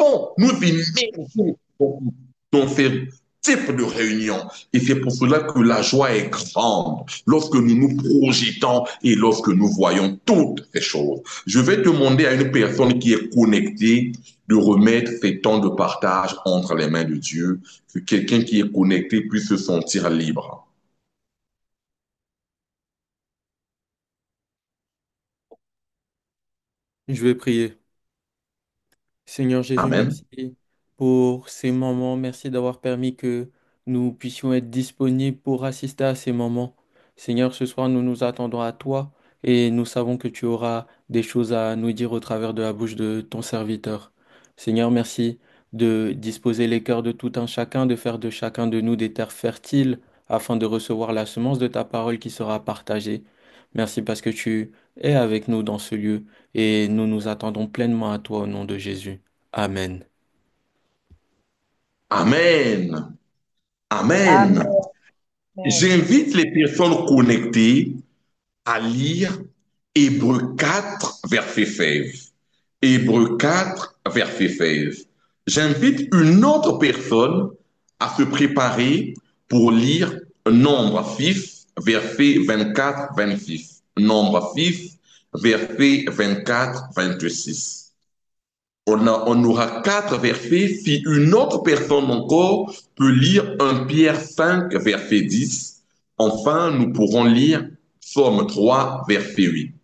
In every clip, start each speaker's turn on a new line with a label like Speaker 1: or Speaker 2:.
Speaker 1: souvent nous immersions dans ces types de réunions. Et c'est pour cela que la joie est grande lorsque nous nous projetons et lorsque nous voyons toutes ces choses. Je vais demander à une personne qui est connectée de remettre ces temps de partage entre les mains de Dieu, que quelqu'un qui est connecté puisse se sentir libre.
Speaker 2: Je vais prier. Seigneur Jésus,
Speaker 1: Amen.
Speaker 2: merci pour ces moments. Merci d'avoir permis que nous puissions être disponibles pour assister à ces moments. Seigneur, ce soir, nous nous attendons à toi et nous savons que tu auras des choses à nous dire au travers de la bouche de ton serviteur. Seigneur, merci de disposer les cœurs de tout un chacun, de faire de chacun de nous des terres fertiles afin de recevoir la semence de ta parole qui sera partagée. Merci parce que tu es avec nous dans ce lieu et nous nous attendons pleinement à toi au nom de Jésus. Amen.
Speaker 1: Amen. Amen.
Speaker 3: Amen.
Speaker 1: J'invite les personnes connectées à lire Hébreux 4, verset 16. Hébreux 4, verset 16. J'invite une autre personne à se préparer pour lire Nombre 6, verset 24-26. Nombre 6, verset 24-26. On aura quatre versets. Si une autre personne encore peut lire 1 Pierre 5, verset 10, enfin, nous pourrons lire Psaume 3, verset 8.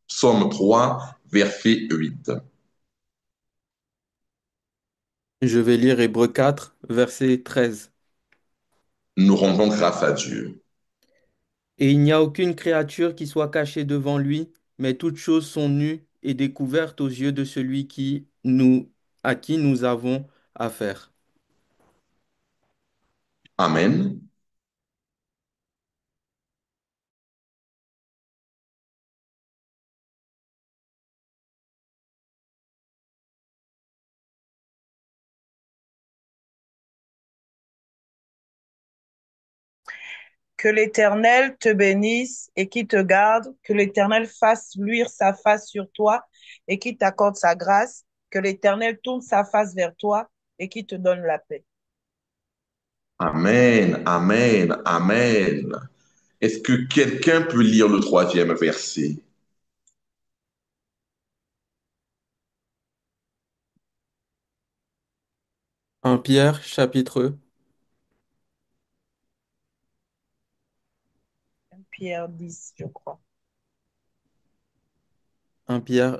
Speaker 1: Psaume 3, verset 8.
Speaker 2: Je vais lire Hébreux 4, verset 13.
Speaker 1: Nous rendons grâce à Dieu.
Speaker 2: Et il n'y a aucune créature qui soit cachée devant lui, mais toutes choses sont nues et découvertes aux yeux de celui à qui nous avons affaire.
Speaker 1: Amen.
Speaker 3: Que l'Éternel te bénisse et qui te garde, que l'Éternel fasse luire sa face sur toi et qui t'accorde sa grâce, que l'Éternel tourne sa face vers toi et qui te donne la paix.
Speaker 1: Amen. Amen. Amen. Est-ce que quelqu'un peut lire le troisième verset?
Speaker 2: 1 Pierre, chapitre
Speaker 3: 1 Pierre 10, je crois.
Speaker 2: 1 Pierre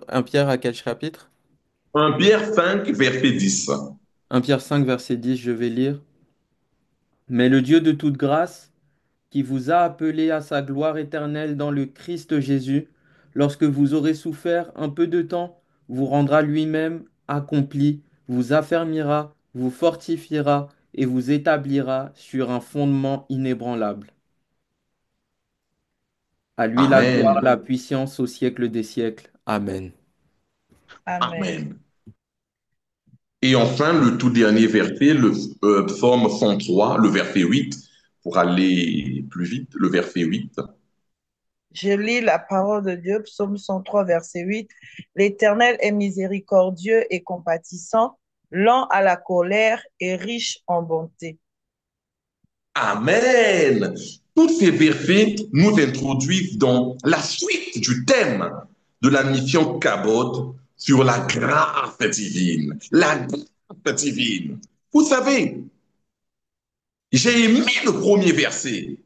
Speaker 2: à quel chapitre?
Speaker 1: 1 Pierre 5, verset 10.
Speaker 2: 1 Pierre 5, verset 10, je vais lire. Mais le Dieu de toute grâce, qui vous a appelé à sa gloire éternelle dans le Christ Jésus, lorsque vous aurez souffert un peu de temps, vous rendra lui-même accompli, vous affermira, vous fortifiera et vous établira sur un fondement inébranlable. À lui la gloire,
Speaker 1: Amen.
Speaker 2: la puissance au siècle des siècles. Amen.
Speaker 3: Amen.
Speaker 1: Amen. Et enfin, le tout dernier verset, le psaume 103, le verset 8, pour aller plus vite, le verset 8.
Speaker 3: Je lis la parole de Dieu, psaume 103, verset 8. L'Éternel est miséricordieux et compatissant, lent à la colère et riche en bonté.
Speaker 1: Amen. Tous ces versets nous introduisent dans la suite du thème de la mission Kabod sur la grâce divine. La grâce divine. Vous savez, j'ai aimé le premier verset.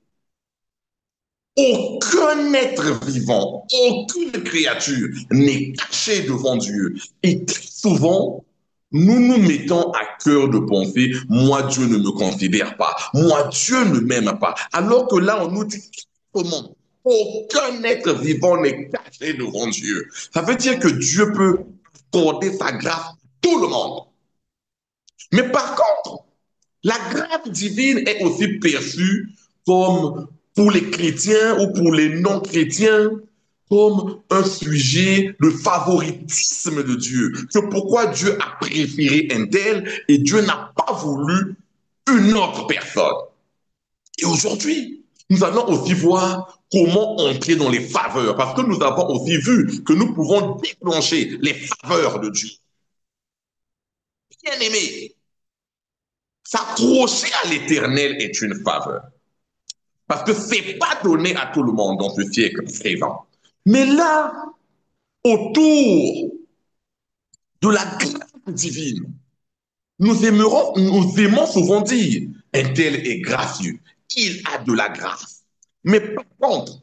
Speaker 1: Aucun être vivant, aucune créature n'est caché devant Dieu. Et très souvent, nous nous mettons à cœur de penser, moi Dieu ne me considère pas, moi Dieu ne m'aime pas. Alors que là, on nous dit comment aucun être vivant n'est caché devant Dieu. Ça veut dire que Dieu peut accorder sa grâce à tout le monde. Mais par contre, la grâce divine est aussi perçue comme, pour les chrétiens ou pour les non-chrétiens, comme un sujet de favoritisme de Dieu. C'est pourquoi Dieu a préféré un tel et Dieu n'a pas voulu une autre personne. Et aujourd'hui, nous allons aussi voir comment entrer dans les faveurs, parce que nous avons aussi vu que nous pouvons déclencher les faveurs de Dieu. Bien aimé, s'accrocher à l'Éternel est une faveur. Parce que ce n'est pas donné à tout le monde dans ce siècle présent. Mais là, autour de la grâce divine, nous aimons souvent dire, un tel est gracieux, il a de la grâce. Mais par contre,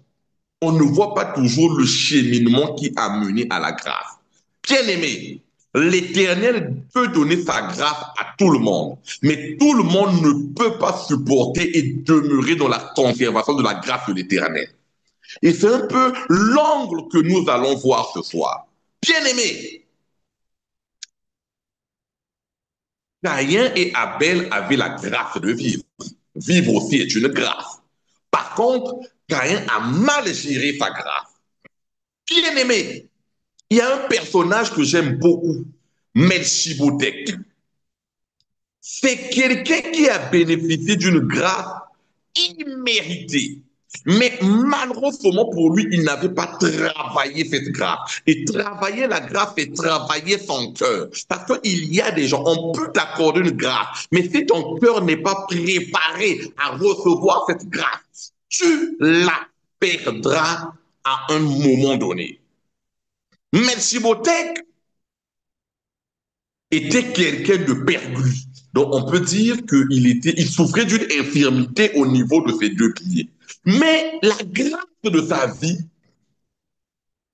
Speaker 1: on ne voit pas toujours le cheminement qui a mené à la grâce. Bien aimé, l'Éternel peut donner sa grâce à tout le monde, mais tout le monde ne peut pas supporter et demeurer dans la conservation de la grâce de l'Éternel. Et c'est un peu l'angle que nous allons voir ce soir. Bien aimé, Caïn et Abel avaient la grâce de vivre. Vivre aussi est une grâce. Par contre, Caïn a mal géré sa grâce. Bien aimé, il y a un personnage que j'aime beaucoup, Melchibothèque. C'est quelqu'un qui a bénéficié d'une grâce imméritée. Mais malheureusement pour lui, il n'avait pas travaillé cette grâce. Et travailler la grâce, c'est travailler son cœur. Parce qu'il y a des gens, on peut t'accorder une grâce, mais si ton cœur n'est pas préparé à recevoir cette grâce, tu la perdras à un moment donné. Melchibothèque était quelqu'un de perdu. Donc, on peut dire il souffrait d'une infirmité au niveau de ses deux pieds. Mais la grâce de sa vie,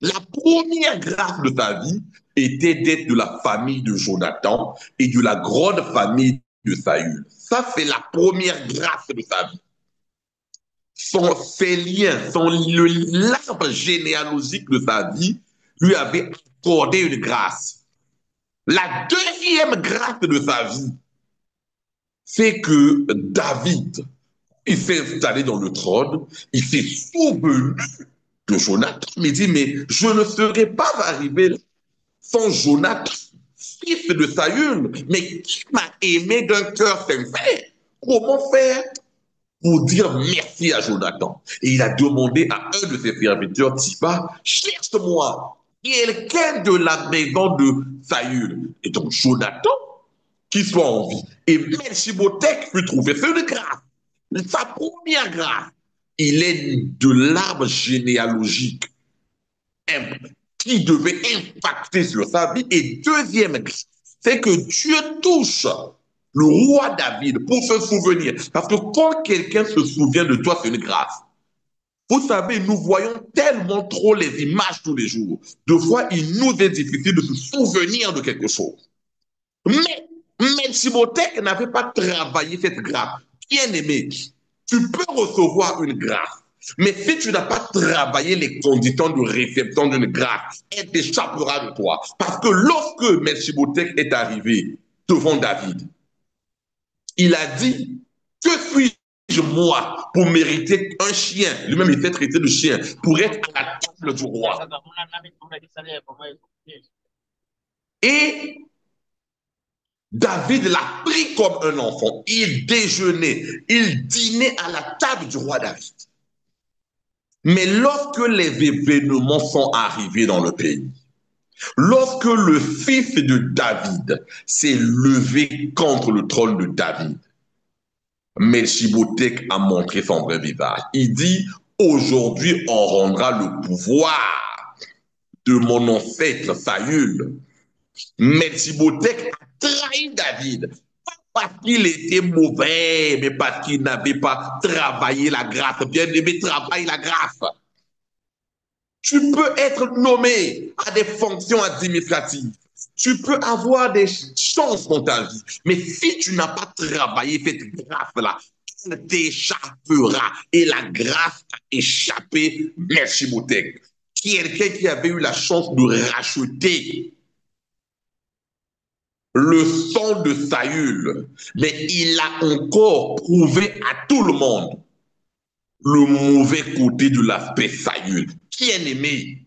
Speaker 1: la première grâce de sa vie, était d'être de la famille de Jonathan et de la grande famille de Saül. Ça, c'est la première grâce de sa vie. Ses liens, l'arbre généalogique de sa vie lui avait accordé une grâce. La deuxième grâce de sa vie, c'est que David, il s'est installé dans le trône, il s'est souvenu de Jonathan, il dit, mais je ne serais pas arrivé sans Jonathan, fils de Saül, mais qui m'a aimé d'un cœur sincère. Comment faire pour dire merci à Jonathan? Et il a demandé à un de ses serviteurs, Tiba, cherche-moi quelqu'un de la maison de Saül. Et donc Jonathan, qui soit en vie. Et Melchibothèque fut trouvé. C'est une grâce. Sa première grâce, il est de l'arbre généalogique qui devait impacter sur sa vie. Et deuxième grâce, c'est que Dieu touche le roi David pour se souvenir. Parce que quand quelqu'un se souvient de toi, c'est une grâce. Vous savez, nous voyons tellement trop les images tous les jours. Deux fois, il nous est difficile de se souvenir de quelque chose. Mais Melchibothèque n'avait pas travaillé cette grâce. Bien aimé, tu peux recevoir une grâce, mais si tu n'as pas travaillé les conditions de réception d'une grâce, elle t'échappera de toi. Parce que lorsque Melchibothèque est arrivé devant David, il a dit, que suis-je moi pour mériter un chien? Lui-même, il fait traiter de chien pour être à la table du roi. Et David l'a pris comme un enfant. Il déjeunait, il dînait à la table du roi David. Mais lorsque les événements sont arrivés dans le pays, lorsque le fils de David s'est levé contre le trône de David, Melchibothèque a montré son vrai visage. Il dit, aujourd'hui on rendra le pouvoir de mon ancêtre Saül. Melchibothèque a trahi David. Pas parce qu'il était mauvais, mais parce qu'il n'avait pas travaillé la grâce. Bien aimé, travaille la grâce. Tu peux être nommé à des fonctions administratives. Tu peux avoir des chances dans ta vie. Mais si tu n'as pas travaillé cette grâce-là, elle t'échappera. Et la grâce a échappé Melchibothèque. Quelqu'un qui avait eu la chance de racheter le sang de Saül, mais il a encore prouvé à tout le monde le mauvais côté de l'aspect Saül. Bien aimé,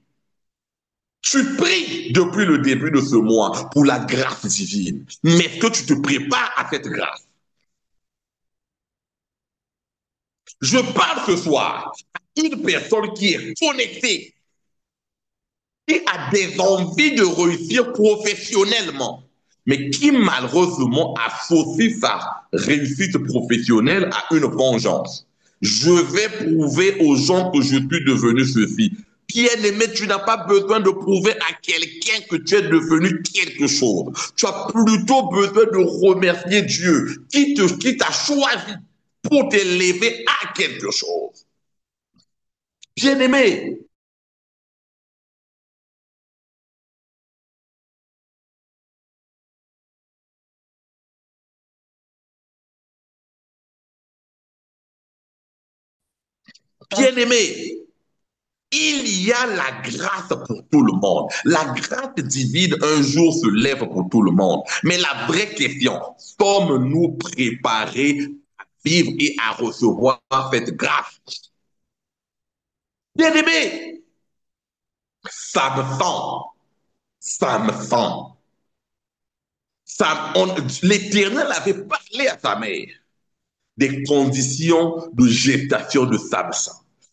Speaker 1: tu pries depuis le début de ce mois pour la grâce divine, mais est-ce que tu te prépares à cette grâce? Je parle ce soir à une personne qui est connectée, qui a des envies de réussir professionnellement, mais qui malheureusement associe sa réussite professionnelle à une vengeance. Je vais prouver aux gens que je suis devenu ceci. Bien-aimé, tu n'as pas besoin de prouver à quelqu'un que tu es devenu quelque chose. Tu as plutôt besoin de remercier Dieu qui t'a choisi pour t'élever à quelque chose. Bien-aimé, bien-aimé, il y a la grâce pour tout le monde. La grâce divine un jour se lève pour tout le monde. Mais la vraie question, sommes-nous préparés à vivre et à recevoir cette grâce? Bien-aimé, ça me sent, ça me sent. L'Éternel avait parlé à sa mère des conditions de gestation de Samson,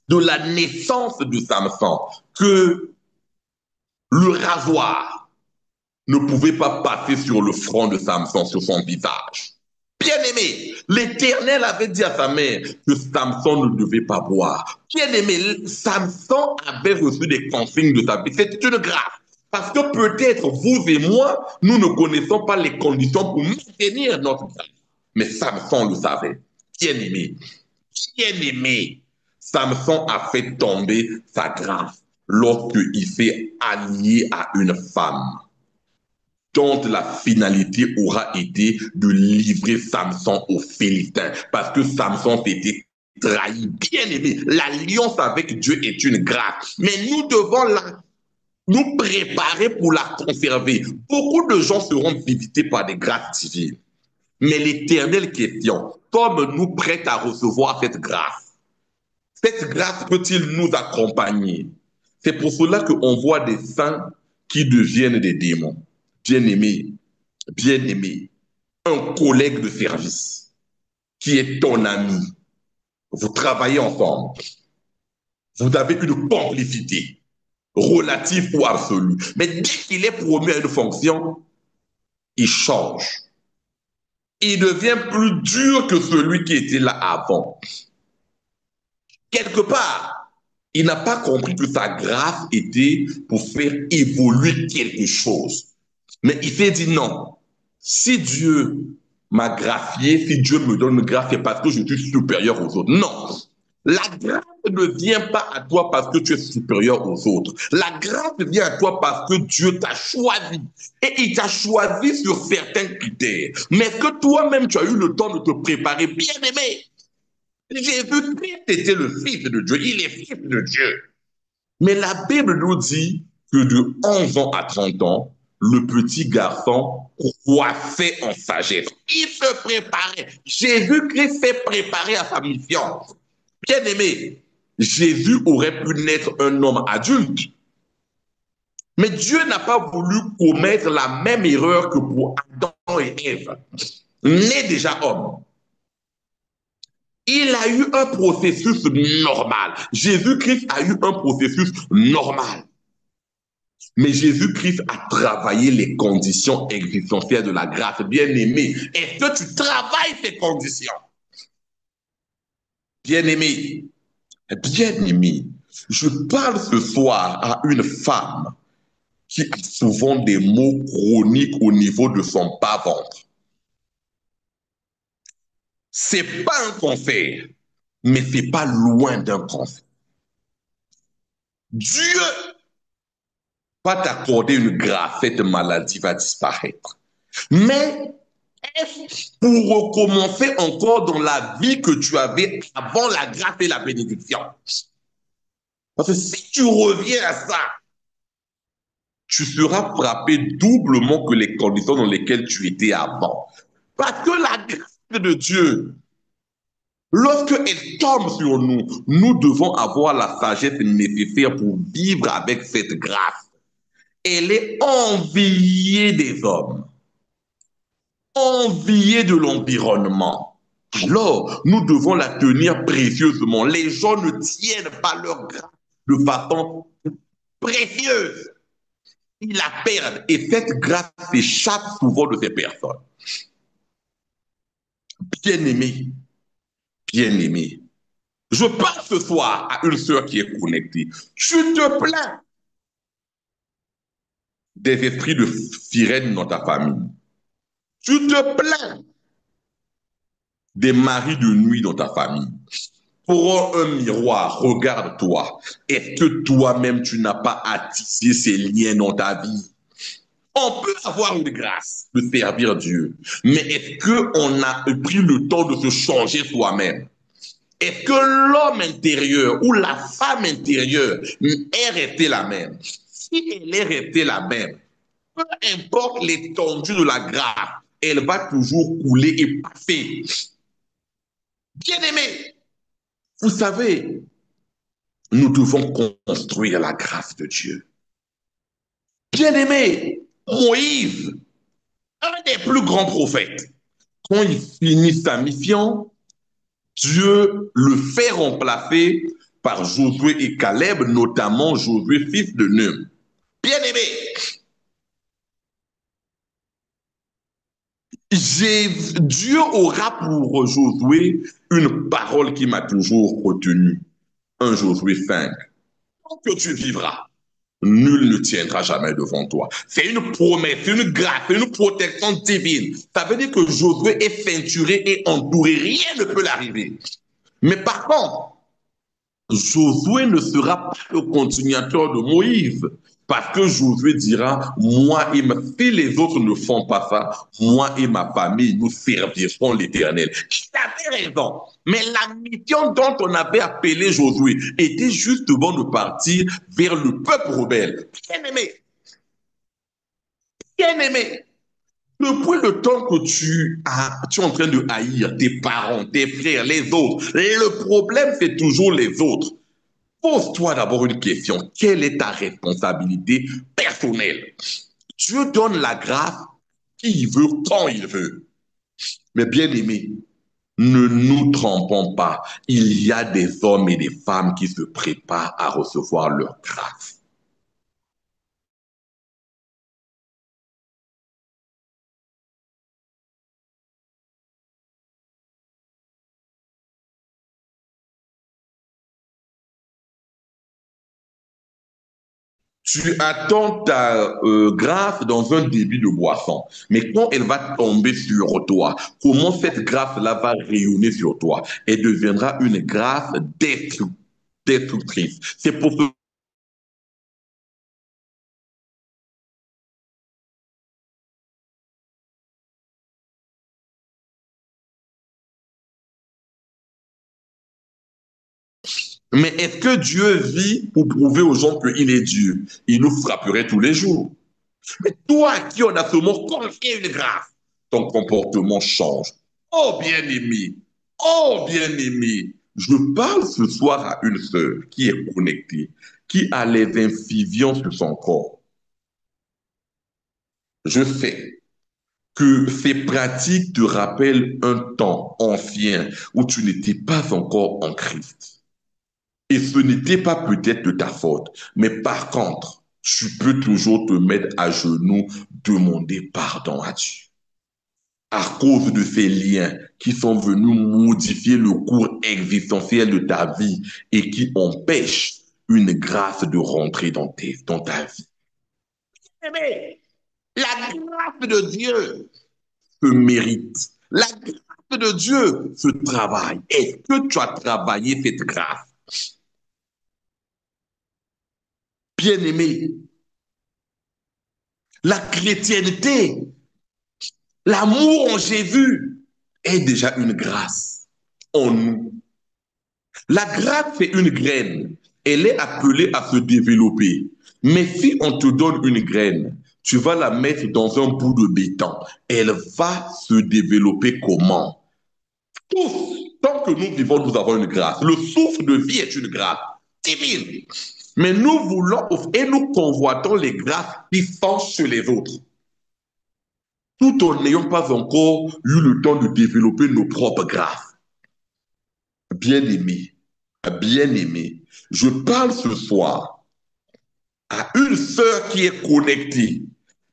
Speaker 1: de la naissance de Samson, que le rasoir ne pouvait pas passer sur le front de Samson, sur son visage. Bien-aimé, l'Éternel avait dit à sa mère que Samson ne devait pas boire. Bien-aimé, Samson avait reçu des consignes de sa vie. C'était une grâce. Parce que peut-être vous et moi, nous ne connaissons pas les conditions pour maintenir notre grâce. Mais Samson le savait. Bien-aimé, bien-aimé, Samson a fait tomber sa grâce lorsqu'il s'est allié à une femme dont la finalité aura été de livrer Samson aux Philistins, parce que Samson s'était trahi. Bien aimé, l'alliance avec Dieu est une grâce, mais nous devons nous préparer pour la conserver. Beaucoup de gens seront visités par des grâces divines, mais l'éternelle question, sommes-nous prêts à recevoir cette grâce? Cette grâce peut-il nous accompagner? C'est pour cela qu'on voit des saints qui deviennent des démons. Bien-aimé, bien-aimé, un collègue de service qui est ton ami, vous travaillez ensemble, vous avez une complicité relative ou absolue, mais dès qu'il est promu à une fonction, il change. Il devient plus dur que celui qui était là avant. Quelque part, il n'a pas compris que sa grâce était pour faire évoluer quelque chose. Mais il s'est dit non, si Dieu m'a gracié, si Dieu me donne une grâce, c'est parce que je suis supérieur aux autres. Non, la grâce ne vient pas à toi parce que tu es supérieur aux autres. La grâce vient à toi parce que Dieu t'a choisi. Et il t'a choisi sur certains critères. Mais que toi-même, tu as eu le temps de te préparer, bien aimé. Jésus-Christ était le Fils de Dieu, il est Fils de Dieu. Mais la Bible nous dit que de 11 ans à 30 ans, le petit garçon croissait en sagesse. Il se préparait. Jésus-Christ s'est préparé à sa mission. Bien aimé, Jésus aurait pu naître un homme adulte. Mais Dieu n'a pas voulu commettre la même erreur que pour Adam et Ève, nés déjà hommes. Il a eu un processus normal. Jésus-Christ a eu un processus normal. Mais Jésus-Christ a travaillé les conditions existentielles de la grâce. Bien-aimé, est-ce que tu travailles ces conditions? Bien-aimé, bien-aimé, je parle ce soir à une femme qui a souvent des maux chroniques au niveau de son bas-ventre. C'est pas un cancer, mais c'est pas loin d'un cancer. Dieu va t'accorder une grâce, cette maladie va disparaître. Mais est-ce pour recommencer encore dans la vie que tu avais avant la grâce et la bénédiction? Parce que si tu reviens à ça, tu seras frappé doublement que les conditions dans lesquelles tu étais avant. Parce que la grâce de Dieu, lorsqu'elle tombe sur nous, nous devons avoir la sagesse nécessaire pour vivre avec cette grâce. Elle est enviée des hommes, enviée de l'environnement. Alors, nous devons la tenir précieusement. Les gens ne tiennent pas leur grâce de façon précieuse. ils la perdent et cette grâce s'échappe souvent de ces personnes. Bien-aimé, bien-aimé, je parle ce soir à une sœur qui est connectée. Tu te plains des esprits de sirène dans ta famille. Tu te plains des maris de nuit dans ta famille. Prends un miroir, regarde-toi. Est-ce que toi-même, tu n'as pas attissé ces liens dans ta vie? On peut avoir une grâce de servir Dieu, mais est-ce qu'on a pris le temps de se changer soi-même? Est-ce que l'homme intérieur ou la femme intérieure est restée la même? Si elle est restée la même, peu importe l'étendue de la grâce, elle va toujours couler et passer. Bien-aimé, vous savez, nous devons construire la grâce de Dieu. Bien-aimé, Moïse, un des plus grands prophètes, quand il finit sa mission, Dieu le fait remplacer par Josué et Caleb, notamment Josué, fils de Nun. Bien-aimé, Dieu aura pour Josué une parole qui m'a toujours retenu. 1 Josué 5. Tant que tu vivras, nul ne tiendra jamais devant toi. C'est une promesse, c'est une grâce, c'est une protection divine. Ça veut dire que Josué est ceinturé et entouré. Rien ne peut l'arriver. Mais par contre, Josué ne sera pas le continuateur de Moïse. Parce que Josué dira, moi et si les autres ne font pas ça, moi et ma famille, nous servirons l'Éternel. Il avait raison. Mais la mission dont on avait appelé Josué était justement de partir vers le peuple rebelle. Bien-aimé, bien-aimé, depuis le temps que tu es en train de haïr tes parents, tes frères, les autres, le problème c'est toujours les autres. Pose-toi d'abord une question. Quelle est ta responsabilité personnelle? Dieu donne la grâce qui il veut, quand il veut. Mais bien aimé, ne nous trompons pas. Il y a des hommes et des femmes qui se préparent à recevoir leur grâce. Tu attends ta grâce dans un débit de boisson. Mais quand elle va tomber sur toi, comment cette grâce-là va rayonner sur toi? Elle deviendra une grâce destructrice. C'est pour ce. Mais est-ce que Dieu vit pour prouver aux gens qu'il est Dieu? Il nous frapperait tous les jours. Mais toi à qui on a seulement confié une grâce, ton comportement change. Oh bien-aimé, je parle ce soir à une sœur qui est connectée, qui a les infusions sur son corps. Je sais que ces pratiques te rappellent un temps ancien où tu n'étais pas encore en Christ. Et ce n'était pas peut-être de ta faute, mais par contre, tu peux toujours te mettre à genoux, demander pardon à Dieu. À cause de ces liens qui sont venus modifier le cours existentiel de ta vie et qui empêchent une grâce de rentrer dans ta vie. Mais la grâce de Dieu se mérite. La grâce de Dieu se travaille. Est-ce que tu as travaillé cette grâce? Bien-aimé, la chrétienté, l'amour en Jésus est déjà une grâce en nous. La grâce, c'est une graine. Elle est appelée à se développer. Mais si on te donne une graine, tu vas la mettre dans un bout de béton. Elle va se développer comment? Tous, tant que nous vivons, nous avons une grâce. Le souffle de vie est une grâce divine. Mais nous voulons et nous convoitons les grâces qui sont chez les autres, tout en n'ayant pas encore eu le temps de développer nos propres grâces. Bien-aimé, bien-aimé, je parle ce soir à une sœur qui est connectée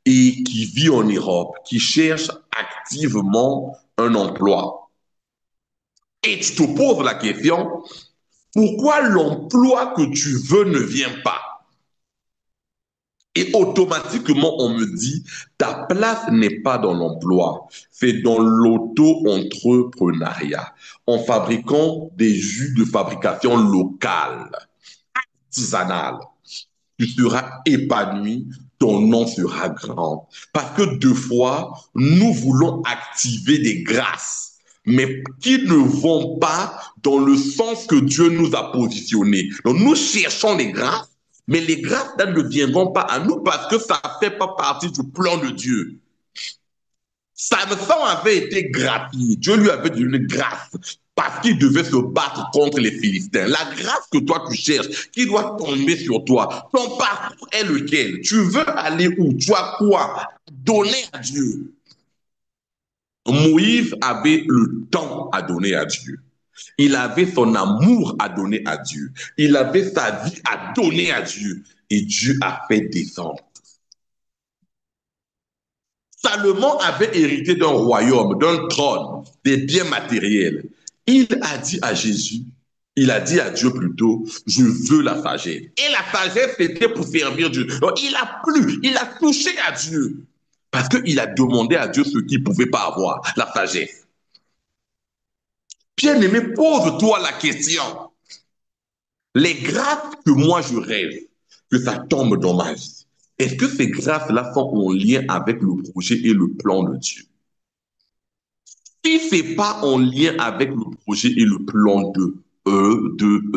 Speaker 1: et qui vit en Europe, qui cherche activement un emploi. Et tu te poses la question, pourquoi l'emploi que tu veux ne vient pas? Et automatiquement, on me dit, ta place n'est pas dans l'emploi, c'est dans l'auto-entrepreneuriat, en fabriquant des jus de fabrication locale, artisanale. Tu seras épanoui, ton nom sera grand. Parce que deux fois, nous voulons activer des grâces, mais qui ne vont pas dans le sens que Dieu nous a positionnés. Donc nous cherchons les grâces, mais les grâces ne viendront pas à nous parce que ça ne fait pas partie du plan de Dieu. Samson avait été gratifié. Dieu lui avait donné une grâce parce qu'il devait se battre contre les Philistins. La grâce que toi tu cherches, qui doit tomber sur toi, ton parcours est lequel? Tu veux aller où? Tu as quoi? Donner à Dieu. Moïse avait le temps à donner à Dieu. Il avait son amour à donner à Dieu. Il avait sa vie à donner à Dieu. Et Dieu a fait descendre. Salomon avait hérité d'un royaume, d'un trône, des biens matériels. Il a dit à Jésus, il a dit à Dieu plutôt, je veux la sagesse. Et la sagesse, c'était pour servir Dieu. Donc, il a plu, il a touché à Dieu. Parce qu'il a demandé à Dieu ce qu'il ne pouvait pas avoir, la sagesse. Bien-aimé, pose-toi la question. Les grâces que moi je rêve, que ça tombe dans ma vie, est-ce que ces grâces-là sont en lien avec le projet et le plan de Dieu? Si ce n'est pas en lien avec le projet et le plan de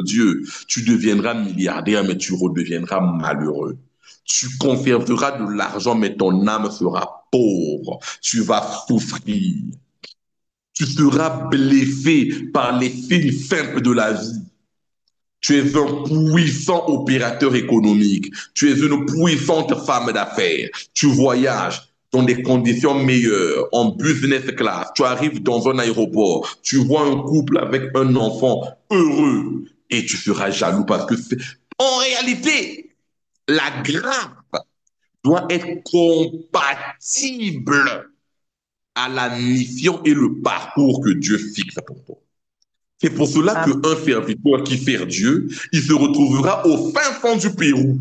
Speaker 1: Dieu, tu deviendras milliardaire, mais tu redeviendras malheureux. Tu conserveras de l'argent, mais ton âme sera pauvre. Tu vas souffrir. Tu seras blessé par les fils simples de la vie. Tu es un puissant opérateur économique. Tu es une puissante femme d'affaires. Tu voyages dans des conditions meilleures, en business class. Tu arrives dans un aéroport. Tu vois un couple avec un enfant heureux et tu seras jaloux parce que en réalité, la grâce doit être compatible à la mission et le parcours que Dieu fixe pour toi. C'est pour cela qu'un serviteur qui sert Dieu, il se retrouvera au fin fond du Pérou.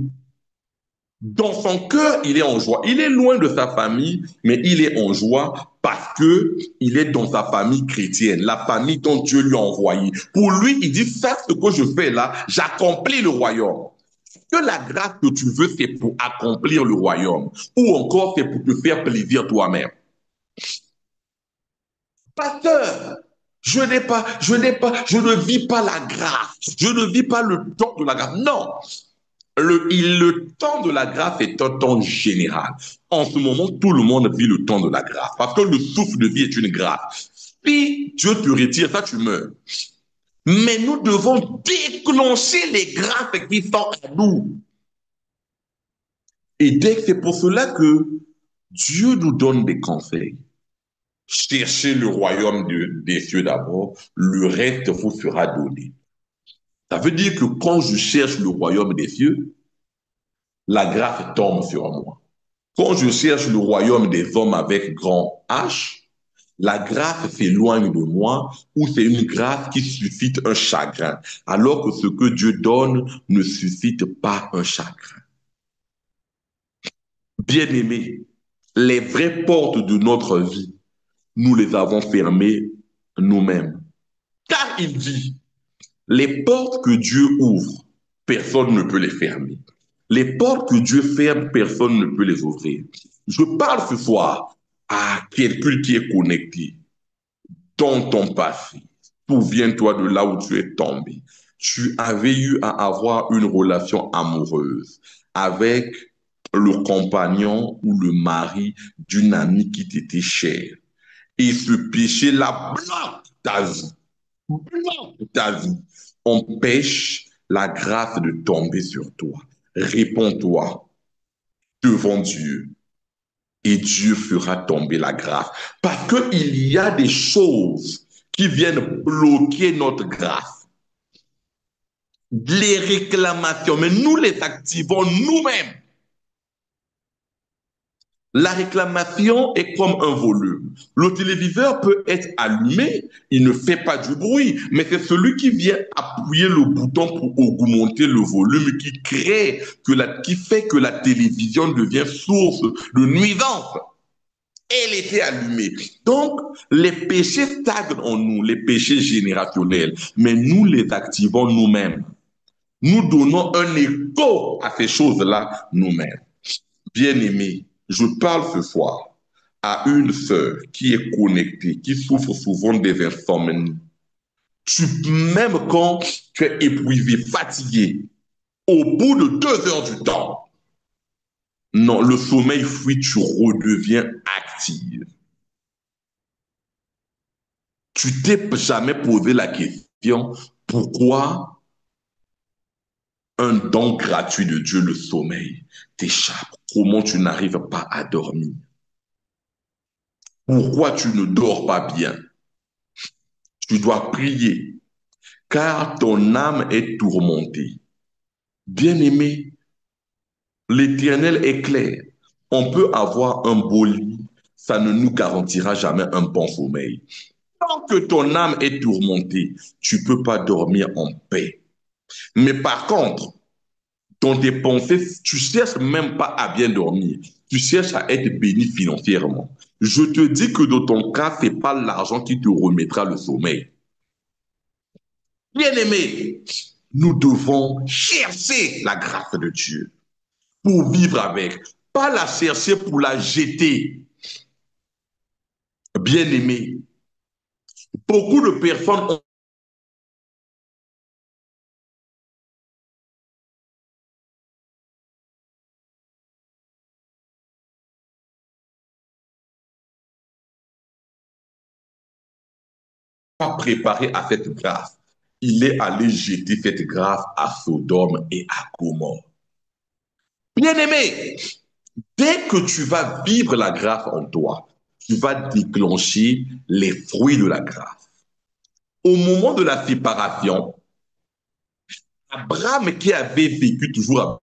Speaker 1: Dans son cœur, il est en joie. Il est loin de sa famille, mais il est en joie parce qu'il est dans sa famille chrétienne, la famille dont Dieu lui a envoyé. Pour lui, il dit, ça, ce que je fais là, j'accomplis le royaume. Que la grâce que tu veux, c'est pour accomplir le royaume, ou encore c'est pour te faire plaisir toi-même. Pasteur, je ne vis pas la grâce. Je ne vis pas le temps de la grâce. Non. Le temps de la grâce est un temps général. En ce moment, tout le monde vit le temps de la grâce. Parce que le souffle de vie est une grâce. Si Dieu te retire ça, tu meurs. Mais nous devons déclencher les grâces qui sont à nous. Et c'est pour cela que Dieu nous donne des conseils. Cherchez le royaume des cieux d'abord, le reste vous sera donné. Ça veut dire que quand je cherche le royaume des cieux, la grâce tombe sur moi. Quand je cherche le royaume des hommes avec grand H, la grâce s'éloigne de moi ou c'est une grâce qui suscite un chagrin, alors que ce que Dieu donne ne suscite pas un chagrin. Bien-aimés, les vraies portes de notre vie, nous les avons fermées nous-mêmes. Car il dit, les portes que Dieu ouvre, personne ne peut les fermer. Les portes que Dieu ferme, personne ne peut les ouvrir. Je parle ce soir à quelqu'un qui est connecté dans ton passé. Souviens-toi de là où tu es tombé. Tu avais eu à avoir une relation amoureuse avec le compagnon ou le mari d'une amie qui t'était chère. Et ce péché-là bloque ta vie. Bloque ta vie. Empêche la grâce de tomber sur toi. Réponds-toi devant Dieu et Dieu fera tomber la grâce. Parce qu'il y a des choses qui viennent bloquer notre grâce. les réclamations, mais nous les activons nous-mêmes. La réclamation est comme un volume. Le téléviseur peut être allumé, il ne fait pas du bruit, mais c'est celui qui vient appuyer le bouton pour augmenter le volume qui fait que la télévision devient source de nuisance. Elle était allumée. Donc, les péchés stagnent en nous, les péchés générationnels, mais nous les activons nous-mêmes. Nous donnons un écho à ces choses-là nous-mêmes. Bien-aimé, je parle ce soir à une sœur qui est connectée, qui souffre souvent des insomnies. Même quand tu es épuisé, fatigué, au bout de 2 heures du temps, non, le sommeil fuit, tu redeviens active. Tu t'es jamais posé la question, pourquoi un don gratuit de Dieu, le sommeil, t'échappe? Comment tu n'arrives pas à dormir? Pourquoi tu ne dors pas bien? Tu dois prier, car ton âme est tourmentée. Bien-aimé, l'Éternel est clair. On peut avoir un beau lit, ça ne nous garantira jamais un bon sommeil. Tant que ton âme est tourmentée, tu ne peux pas dormir en paix. Mais par contre, dans tes pensées, tu ne cherches même pas à bien dormir. Tu cherches à être béni financièrement. Je te dis que dans ton cas, ce n'est pas l'argent qui te remettra le sommeil. Bien-aimés, nous devons chercher la grâce de Dieu pour vivre avec, pas la chercher pour la jeter. Bien-aimés, beaucoup de personnes ont pas préparé à cette grâce. Il est allé jeter cette grâce à Sodome et à Gomorrhe. Bien-aimé, dès que tu vas vivre la grâce en toi, tu vas déclencher les fruits de la grâce. Au moment de la séparation, Abraham qui avait vécu toujours à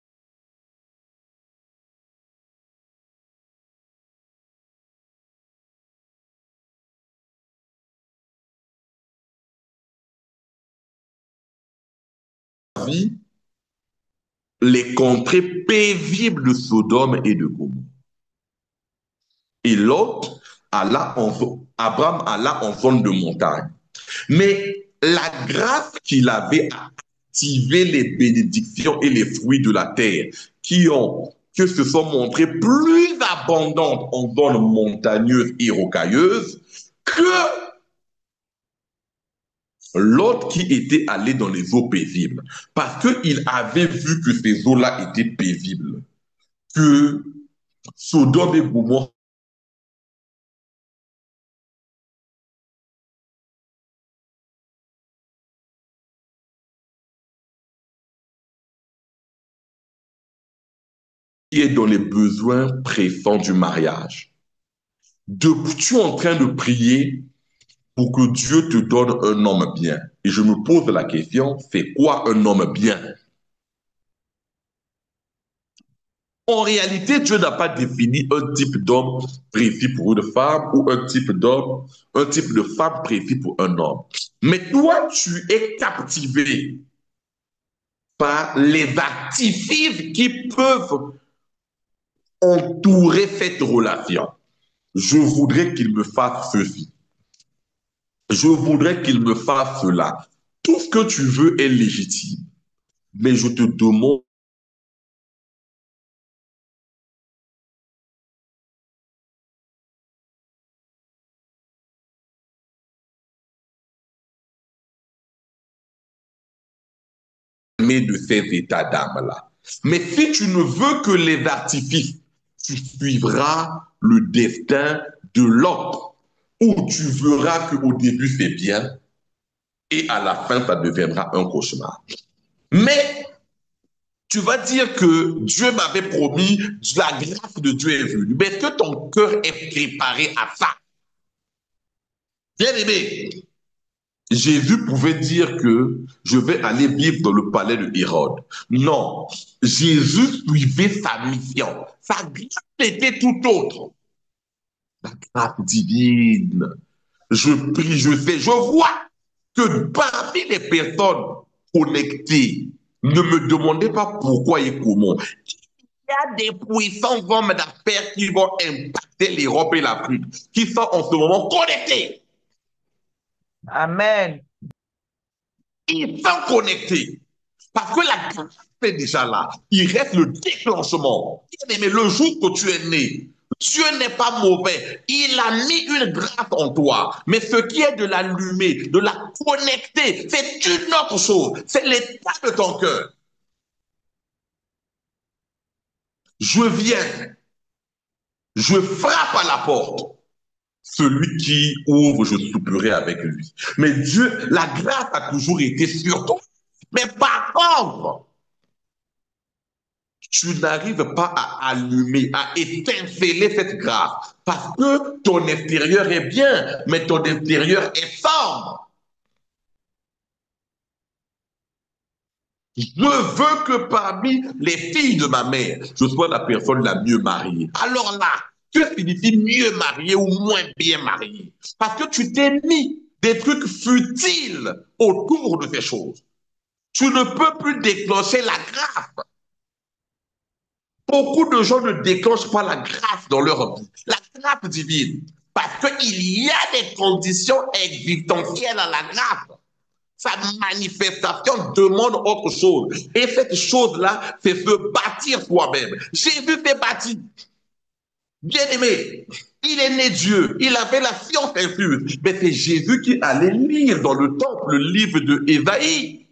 Speaker 1: vie, les contrées paisibles de Sodome et de Gomorrhe. Et l'autre, Abraham alla en zone de montagne. Mais la grâce qu'il avait activé les bénédictions et les fruits de la terre que se sont montrées plus abondantes en zone montagneuse et rocailleuse que l'autre qui était allé dans les eaux paisibles. Parce qu'il avait vu que ces eaux-là étaient paisibles. Que Sodome et Gomorrhe qui est dans les besoins pressants du mariage. Tu es en train de prier pour que Dieu te donne un homme bien. Et je me pose la question, c'est quoi un homme bien? En réalité, Dieu n'a pas défini un type d'homme précis pour une femme ou un type de femme précis pour un homme. Mais toi, tu es captivé par les artifices qui peuvent entourer cette relation. Je voudrais qu'il me fasse ceci. Je voudrais qu'il me fasse cela. Tout ce que tu veux est légitime. Mais je te demande de ces états d'âme-là. Mais si tu ne veux que les artifices, tu suivras le destin de l'autre, où tu verras qu'au début c'est bien et à la fin ça deviendra un cauchemar. Mais tu vas dire que Dieu m'avait promis, la grâce de Dieu est venue. Mais est-ce que ton cœur est préparé à ça? Bien aimé, Jésus pouvait dire que je vais aller vivre dans le palais de Hérode. Non, Jésus suivait sa mission. Sa grâce était tout autre. La grâce divine. Je prie, je fais, je vois que parmi les personnes connectées, ne me demandez pas pourquoi et comment. Il y a des puissants hommes d'affaires qui vont impacter l'Europe et l'Afrique, qui sont en ce moment connectés.
Speaker 3: Amen.
Speaker 1: Ils sont connectés. Parce que la grâce est déjà là. Il reste le déclenchement. Mais le jour que tu es né, Dieu n'est pas mauvais. Il a mis une grâce en toi. Mais ce qui est de l'allumer, de la connecter, c'est une autre chose. C'est l'état de ton cœur. Je viens, je frappe à la porte. Celui qui ouvre, je souperai avec lui. Mais Dieu, la grâce a toujours été sur toi. Mais par contre, tu n'arrives pas à allumer, à étinceler cette grâce. Parce que ton extérieur est bien, mais ton intérieur est sombre. Je veux que parmi les filles de ma mère, je sois la personne la mieux mariée. Alors là, que signifie mieux mariée ou moins bien mariée? Parce que tu t'es mis des trucs futiles autour de ces choses. Tu ne peux plus déclencher la grâce. Beaucoup de gens ne déclenchent pas la grâce dans leur vie, la grâce divine, parce qu'il y a des conditions existentielles à la grâce. Sa manifestation demande autre chose. Et cette chose-là, c'est se bâtir soi-même. Jésus s'est bâti. Bien-aimé, il est né Dieu, il avait la science infuse, mais c'est Jésus qui allait lire dans le temple le livre de Ésaïe.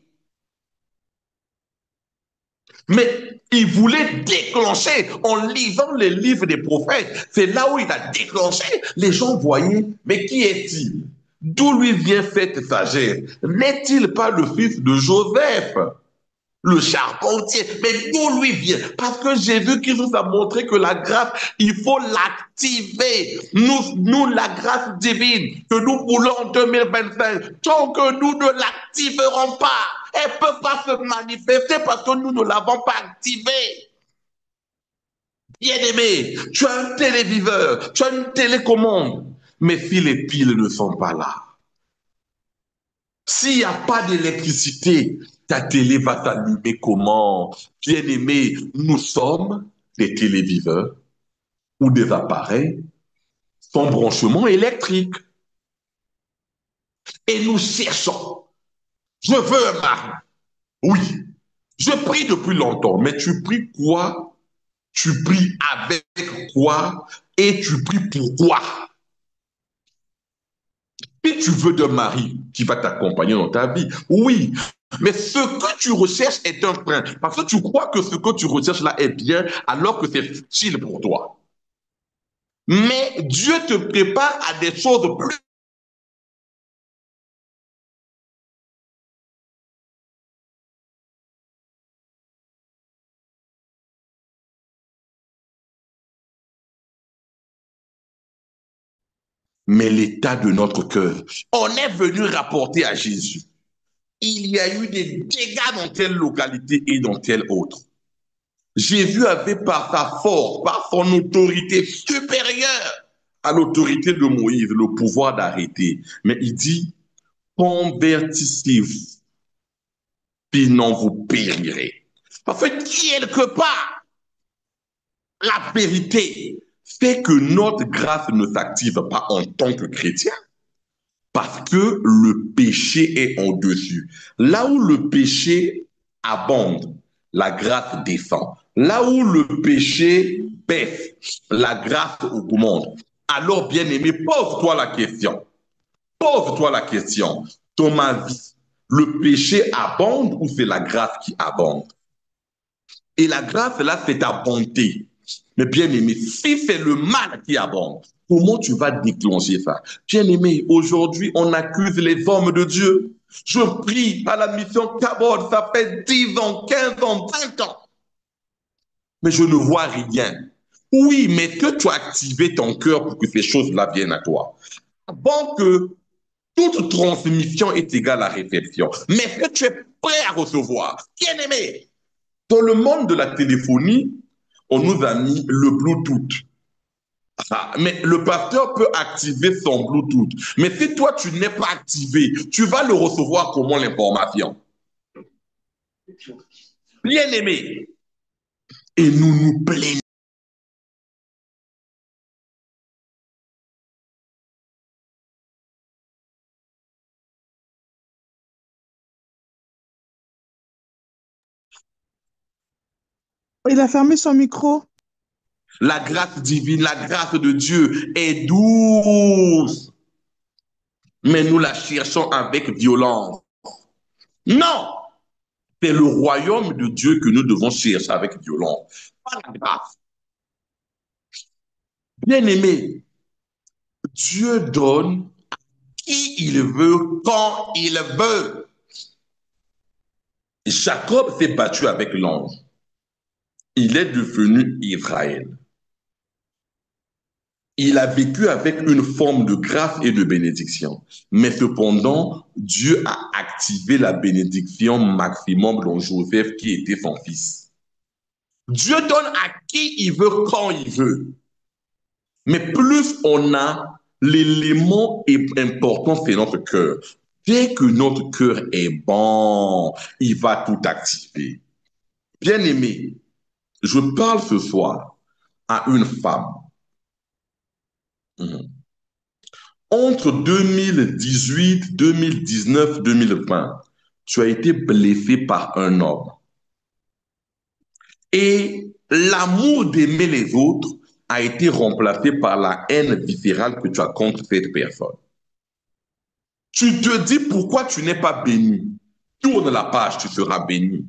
Speaker 1: Mais il voulait déclencher en lisant les livres des prophètes. C'est là où il a déclenché. Les gens voyaient, mais qui est-il? D'où lui vient cette sagesse? N'est-il pas le fils de Joseph, le charpentier? Mais d'où lui vient? Parce que Jésus-Christ nous a montré que la grâce, il faut l'activer. Nous, la grâce divine que nous voulons en 2025, tant que nous ne l'activerons pas, elle ne peut pas se manifester parce que nous ne l'avons pas activée. Bien-aimé, tu as un téléviseur, tu as une télécommande, mais si les piles ne sont pas là, s'il n'y a pas d'électricité, ta télé va s'allumer comment? Bien-aimé, nous sommes des téléviseurs ou des appareils sans branchement électrique. Et nous cherchons. Je veux un mari. Oui, je prie depuis longtemps, mais tu pries quoi? Tu pries avec quoi? Et tu pries pourquoi? Si tu veux d'un mari qui va t'accompagner dans ta vie, oui, mais ce que tu recherches est un frein. Parce que tu crois que ce que tu recherches là est bien, alors que c'est futile pour toi. Mais Dieu te prépare à des choses plus. Mais l'état de notre cœur, on est venu rapporter à Jésus. Il y a eu des dégâts dans telle localité et dans telle autre. Jésus avait par sa force, par son autorité supérieure à l'autorité de Moïse, le pouvoir d'arrêter. Mais il dit, convertissez-vous, sinon vous périrez. En fait, quelque part, la vérité fait que notre grâce ne s'active pas en tant que chrétien parce que le péché est au-dessus. Là où le péché abonde, la grâce descend. Là où le péché baisse, la grâce augmente. Alors, bien-aimé, pose-toi la question. Pose-toi la question. Dans ma vie, le péché abonde ou c'est la grâce qui abonde? Et la grâce, là, c'est ta bonté. Mais bien-aimé, si c'est le mal qui abonde, comment tu vas déclencher ça? Bien-aimé, aujourd'hui, on accuse les hommes de Dieu. Je prie à la mission Kabod, ça fait 10 ans, 15 ans, 20 ans. Mais je ne vois rien. Oui, mais que tu as activé ton cœur pour que ces choses-là viennent à toi. Avant que toute transmission est égale à réception. Mais est-ce que tu es prêt à recevoir? Bien-aimé, dans le monde de la téléphonie, on nous a mis le Bluetooth. Ah, mais le pasteur peut activer son Bluetooth. Mais si toi, tu n'es pas activé, tu vas le recevoir comment l'information? Bien-aimé, et nous nous plaignons.
Speaker 4: Il a fermé son micro.
Speaker 1: La grâce divine, la grâce de Dieu est douce, mais nous la cherchons avec violence. Non, c'est le royaume de Dieu que nous devons chercher avec violence. Pas la grâce. Bien-aimé, Dieu donne qui il veut, quand il veut. Jacob s'est battu avec l'ange. Il est devenu Israël. Il a vécu avec une forme de grâce et de bénédiction. Mais cependant, Dieu a activé la bénédiction maximum dans Joseph qui était son fils. Dieu donne à qui il veut, quand il veut. Mais plus on a l'élément important, c'est notre cœur. Dès que notre cœur est bon, il va tout activer. Bien-aimé, je parle ce soir à une femme. Entre 2018, 2019, 2020, tu as été blessé par un homme. Et l'amour d'aimer les autres a été remplacé par la haine viscérale que tu as contre cette personne. Tu te dis pourquoi tu n'es pas béni. Tourne la page, tu seras béni.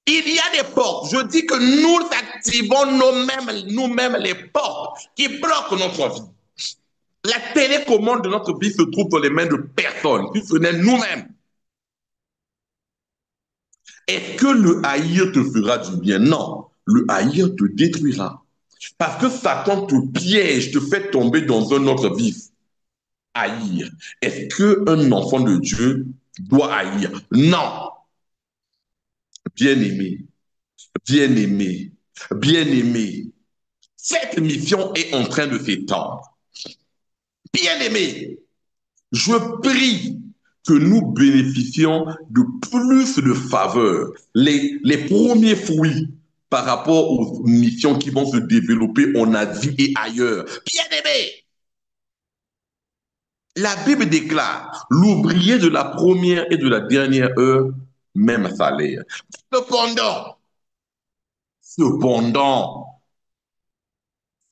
Speaker 1: Il y a des portes. Je dis que nous activons nous-mêmes les portes qui bloquent notre vie. La télécommande de notre vie se trouve dans les mains de personne, si ce n'est nous-mêmes. Est-ce que le haïr te fera du bien? Non, le haïr te détruira. Parce que Satan te piège, te fait tomber dans un autre vice. Haïr. Est-ce qu'un enfant de Dieu doit haïr? Non. Bien-aimé, bien-aimé, bien-aimé, cette mission est en train de s'étendre. Bien-aimé, je prie que nous bénéficions de plus de faveurs, les premiers fruits par rapport aux missions qui vont se développer en Asie et ailleurs. Bien-aimé, la Bible déclare, l'ouvrier de la première et de la dernière heure, même salaire. Cependant,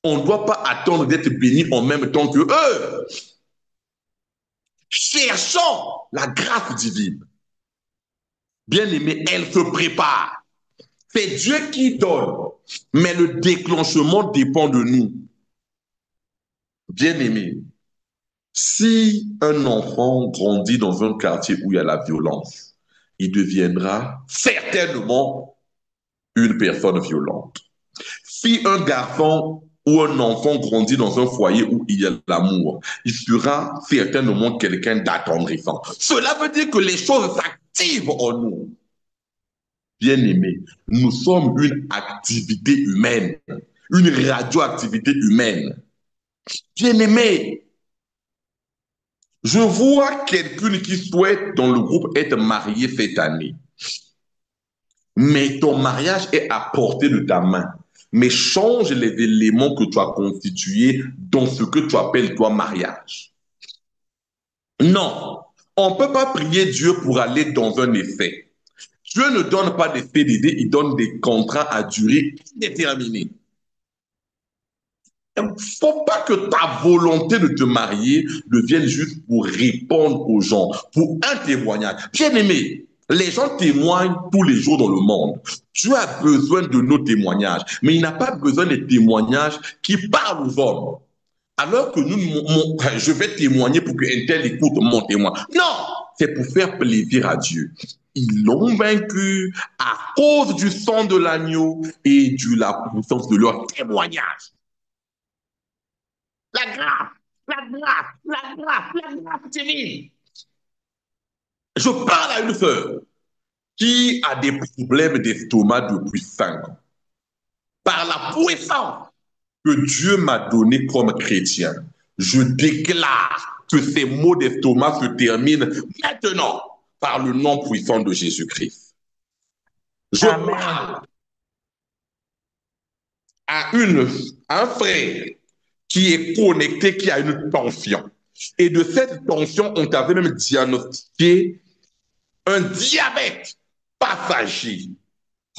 Speaker 1: on ne doit pas attendre d'être béni en même temps que eux. Cherchons la grâce divine. Bien-aimé, elle se prépare. C'est Dieu qui donne, mais le déclenchement dépend de nous. Bien-aimé, si un enfant grandit dans un quartier où il y a la violence, il deviendra certainement une personne violente. Si un garçon ou un enfant grandit dans un foyer où il y a l'amour, il sera certainement quelqu'un d'attendrissant. Cela veut dire que les choses s'activent en nous. Bien-aimés, nous sommes une activité humaine, une radioactivité humaine. Bien-aimés, je vois quelqu'un qui souhaite dans le groupe être marié cette année. Mais ton mariage est à portée de ta main. Mais change les éléments que tu as constitués dans ce que tu appelles toi mariage. Non, on ne peut pas prier Dieu pour aller dans un effet. Dieu ne donne pas des CDD, il donne des contrats à durée indéterminée. Il ne faut pas que ta volonté de te marier devienne juste pour répondre aux gens, pour un témoignage. Bien-aimé, les gens témoignent tous les jours dans le monde. Dieu a besoin de nos témoignages, mais il n'a pas besoin des témoignages qui parlent aux hommes. Alors que je vais témoigner pour qu'un tel écoute mon témoin. Non, c'est pour faire plaisir à Dieu. Ils l'ont vaincu à cause du sang de l'agneau et de la puissance de leur témoignage. La grâce La grâce divine. Je parle à une sœur qui a des problèmes d'estomac depuis 5 ans. Par la puissance que Dieu m'a donnée comme chrétien, je déclare que ces maux d'estomac se terminent maintenant par le nom puissant de Jésus-Christ. Je
Speaker 3: Amen.
Speaker 1: parle à un frère qui est connecté, qui a une tension. Et de cette tension, on t'avait même diagnostiqué un diabète passager.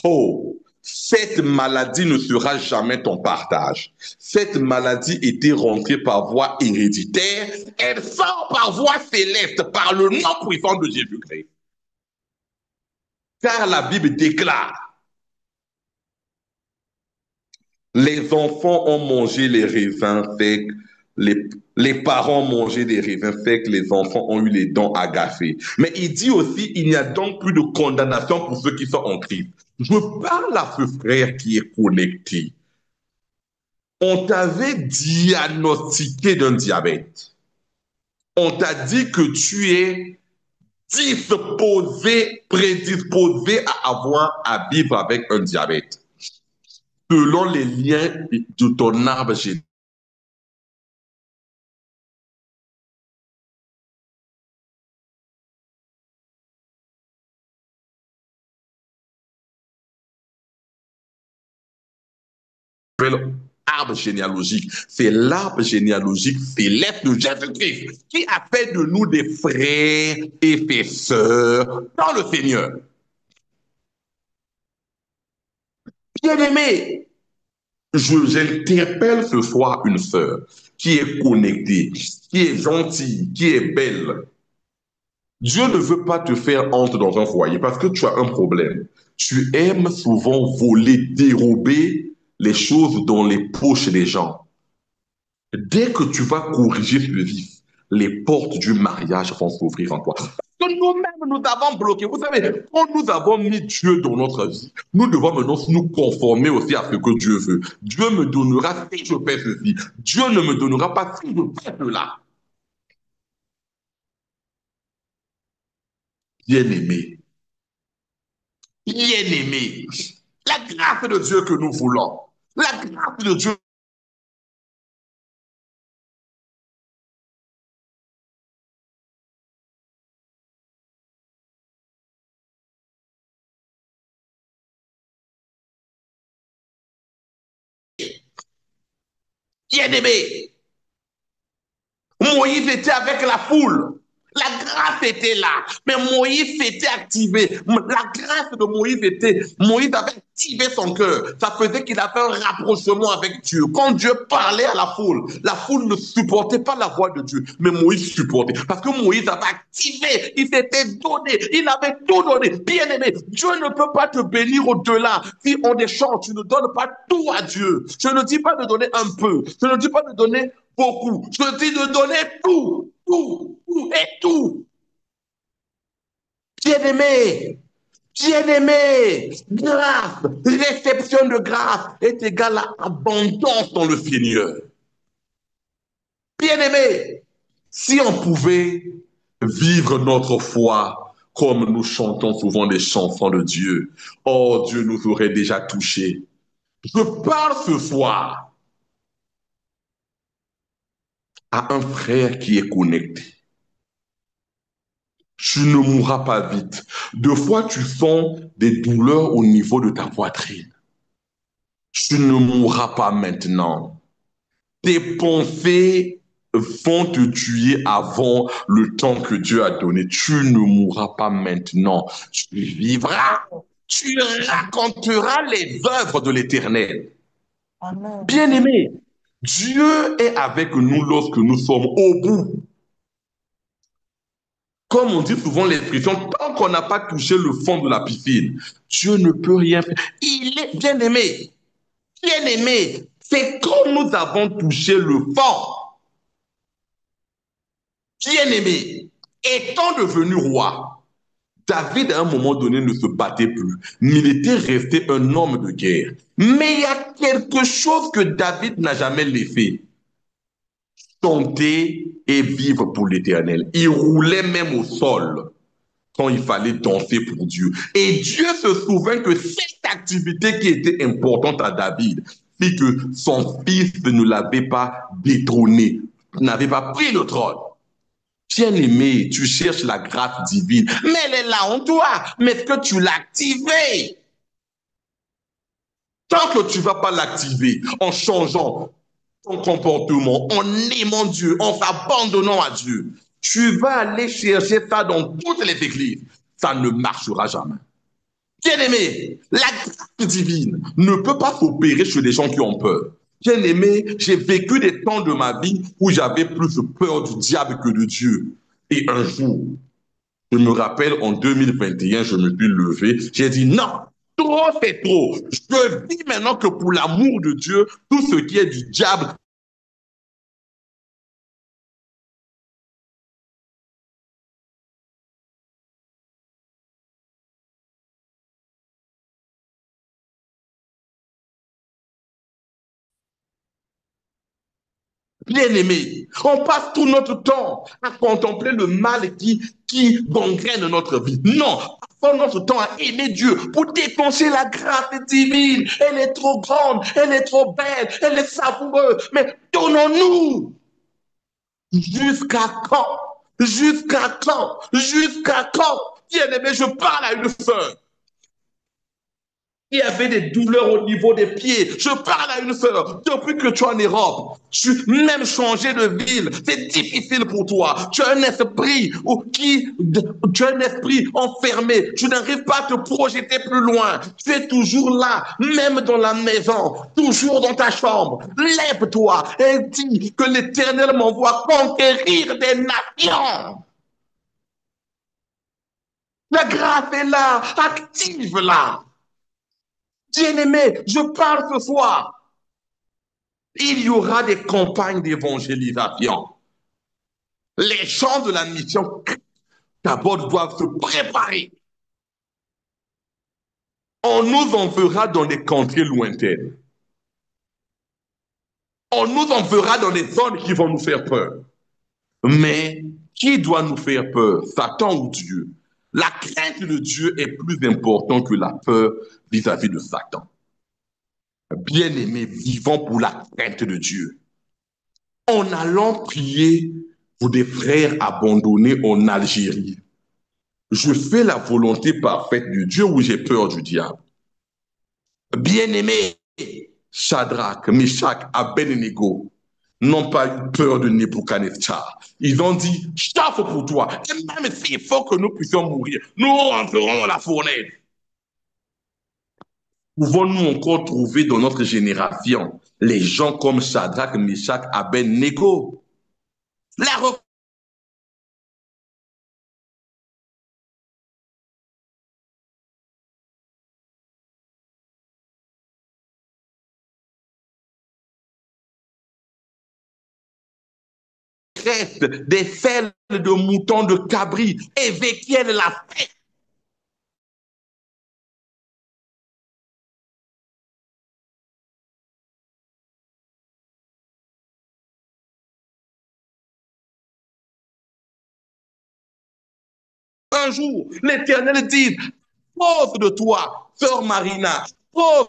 Speaker 1: Oh, cette maladie ne sera jamais ton partage. Cette maladie était rentrée par voie héréditaire. Elle sort par voie céleste, par le nom puissant de Jésus-Christ. Car la Bible déclare, les enfants ont mangé les raisins secs, les parents ont mangé des raisins secs, les enfants ont eu les dents agacées. Mais il dit aussi, il n'y a donc plus de condamnation pour ceux qui sont en Christ. Je parle à ce frère qui est connecté. On t'avait diagnostiqué d'un diabète. On t'a dit que tu es prédisposé à vivre avec un diabète. Selon les liens de ton arbre génétique. Arbre généalogique, c'est l'arbre généalogique céleste de Jésus-Christ qui a fait de nous des frères et des sœurs dans le Seigneur. Bien-aimé, j'interpelle ce soir une sœur qui est connectée, qui est gentille, qui est belle. Dieu ne veut pas te faire honte dans un foyer parce que tu as un problème. Tu aimes souvent voler, dérober les choses dans les poches des gens. Dès que tu vas corriger ce vice, les portes du mariage vont s'ouvrir en toi. Nous-mêmes, nous avons bloqué. Vous savez, quand nous avons mis Dieu dans notre vie, nous devons maintenant nous conformer aussi à ce que Dieu veut. Dieu me donnera si je fais ceci. Dieu ne me donnera pas si je fais cela. Bien-aimé, bien-aimé, la grâce de Dieu que nous voulons, la grâce de Dieu. Bien-aimé, Moïse était avec la foule. La grâce était là, mais Moïse s'était activé. La grâce de Moïse Moïse avait activé son cœur. Ça faisait qu'il avait un rapprochement avec Dieu. Quand Dieu parlait à la foule ne supportait pas la voix de Dieu, mais Moïse supportait. Parce que Moïse avait activé, il s'était donné, il avait tout donné. Bien aimé, Dieu ne peut pas te bénir au-delà. Si on échange, tu ne donnes pas tout à Dieu. Je ne dis pas de donner un peu. Je ne dis pas de donner beaucoup. Je dis de donner tout, tout, tout et tout. Bien-aimé, bien-aimé, grâce, réception de grâce est égale à abondance dans le Seigneur. Bien-aimé, si on pouvait vivre notre foi comme nous chantons souvent des chansons de Dieu, oh Dieu nous aurait déjà touchés. Je parle ce soir à un frère qui est connecté. Tu ne mourras pas vite. Deux fois, tu sens des douleurs au niveau de ta poitrine. Tu ne mourras pas maintenant. Tes pensées vont te tuer avant le temps que Dieu a donné. Tu ne mourras pas maintenant. Tu vivras. Tu raconteras les œuvres de l'Éternel. Bien-aimé, Dieu est avec nous lorsque nous sommes au bout. Comme on dit souvent l'expression, tant qu'on n'a pas touché le fond de la piscine, Dieu ne peut rien faire. Il est bien-aimé. Bien-aimé, c'est quand nous avons touché le fond. Bien-aimé, étant devenu roi, David à un moment donné ne se battait plus, mais il était resté un homme de guerre. Mais il y a quelque chose que David n'a jamais laissé. chanter et vivre pour l'Éternel. Il roulait même au sol quand il fallait danser pour Dieu. Et Dieu se souvint que cette activité qui était importante à David, c'est que son fils ne l'avait pas détrôné, n'avait pas pris le trône. Bien-aimé, tu cherches la grâce divine, mais elle est là en toi. Mais est-ce que tu l'as activée? Tant que tu ne vas pas l'activer en changeant ton comportement, en aimant Dieu, en s'abandonnant à Dieu, tu vas aller chercher ça dans toutes les églises. Ça ne marchera jamais. Bien-aimé, la grâce divine ne peut pas s'opérer chez les gens qui ont peur. Bien-aimé, j'ai vécu des temps de ma vie où j'avais plus peur du diable que de Dieu. Et un jour, je me rappelle en 2021, je me suis levé, j'ai dit non, trop c'est trop. Je vis maintenant que pour l'amour de Dieu, tout ce qui est du diable, bien-aimé, on passe tout notre temps à contempler le mal qui gangrène notre vie. Non, passons notre temps à aimer Dieu pour déclencher la grâce divine. Elle est trop grande, elle est trop belle, elle est savoureuse. Mais donnons-nous jusqu'à quand? Jusqu'à quand? Jusqu'à quand? Bien-aimé, je parle à une sœur. Il y avait des douleurs au niveau des pieds. Je parle à une sœur. Depuis que tu es en Europe, même changer de ville, c'est difficile pour toi. Tu as un esprit tu as un esprit enfermé. Tu n'arrives pas à te projeter plus loin. Tu es toujours là, même dans la maison, toujours dans ta chambre. Lève-toi et dis que l'Éternel m'envoie conquérir des nations. La grâce est là, active-la. Bien-aimé, je parle ce soir. Il y aura des campagnes d'évangélisation. Les gens de la mission d'abord doivent se préparer. On nous enverra dans des contrées lointaines. On nous enverra dans des zones qui vont nous faire peur. Mais qui doit nous faire peur? Satan ou Dieu? La crainte de Dieu est plus importante que la peur vis-à-vis de Satan. Bien-aimés, vivons pour la crainte de Dieu. En allant prier pour des frères abandonnés en Algérie, je fais la volonté parfaite de Dieu ou j'ai peur du diable? Bien-aimés, Shadrach, Meshach, Abednego n'ont pas eu peur de Nebuchadnezzar. Ils ont dit, chauffe pour toi. Et même s'il faut que nous puissions mourir, nous rentrerons dans la fournaise. Pouvons-nous encore trouver dans notre génération les gens comme Shadrach, Meshach, Abednego? La reste des selles de moutons de cabri. Ézéchiel l'a fait. Un jour, l'Éternel dit, pose de toi, sœur Marina, pose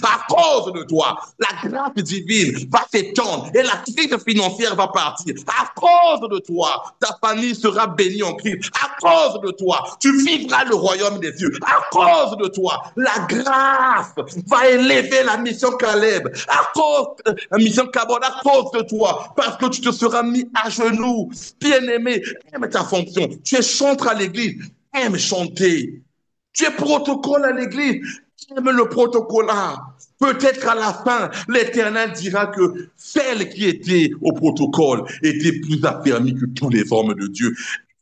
Speaker 1: à cause de toi. La grâce divine va s'étendre et la crise financière va partir. À cause de toi, ta famille sera bénie en Christ. À cause de toi, tu vivras le royaume des cieux. À cause de toi, la grâce va élever la mission Caleb. À cause la mission Cabot, à cause de toi, parce que tu te seras mis à genoux. Bien-aimé, aime ta fonction. Tu es chantre à l'église, aime chanter. Tu es protocole à l'église, aime le protocole. Peut-être à la fin, l'Éternel dira que celle qui était au protocole était plus affermie que tous les hommes de Dieu.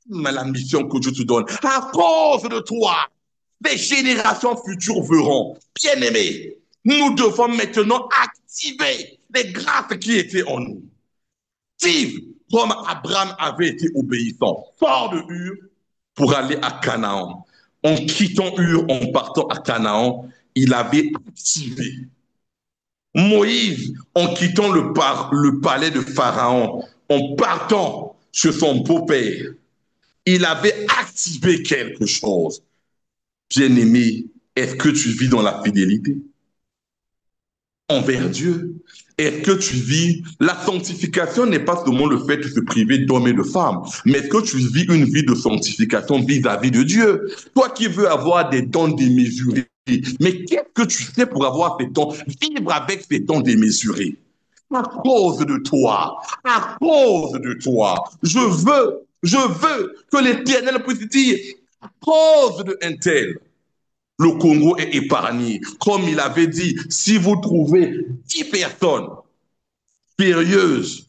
Speaker 1: Mais la mission que Dieu te donne, à cause de toi, les générations futures verront. Bien-aimés, nous devons maintenant activer les grâces qui étaient en nous. Active comme Abraham avait été obéissant, sort de Ur pour aller à Canaan. En quittant Ur, en partant à Canaan, il avait activé. Moïse, en quittant le palais de Pharaon, en partant chez son beau-père, il avait activé quelque chose. Bien-aimé, est-ce que tu vis dans la fidélité envers Dieu? Est-ce que tu vis... La sanctification n'est pas seulement le fait de se priver d'hommes et de femmes, mais est-ce que tu vis une vie de sanctification vis-à-vis de Dieu? Toi qui veux avoir des dons démesurés, mais qu'est-ce que tu fais pour avoir ces dons, vivre avec ces dons démesurés? À cause de toi, à cause de toi, je veux que l'Éternel puisse dire, à cause de un tel, le Congo est épargné. Comme il avait dit, si vous trouvez 10 personnes sérieuses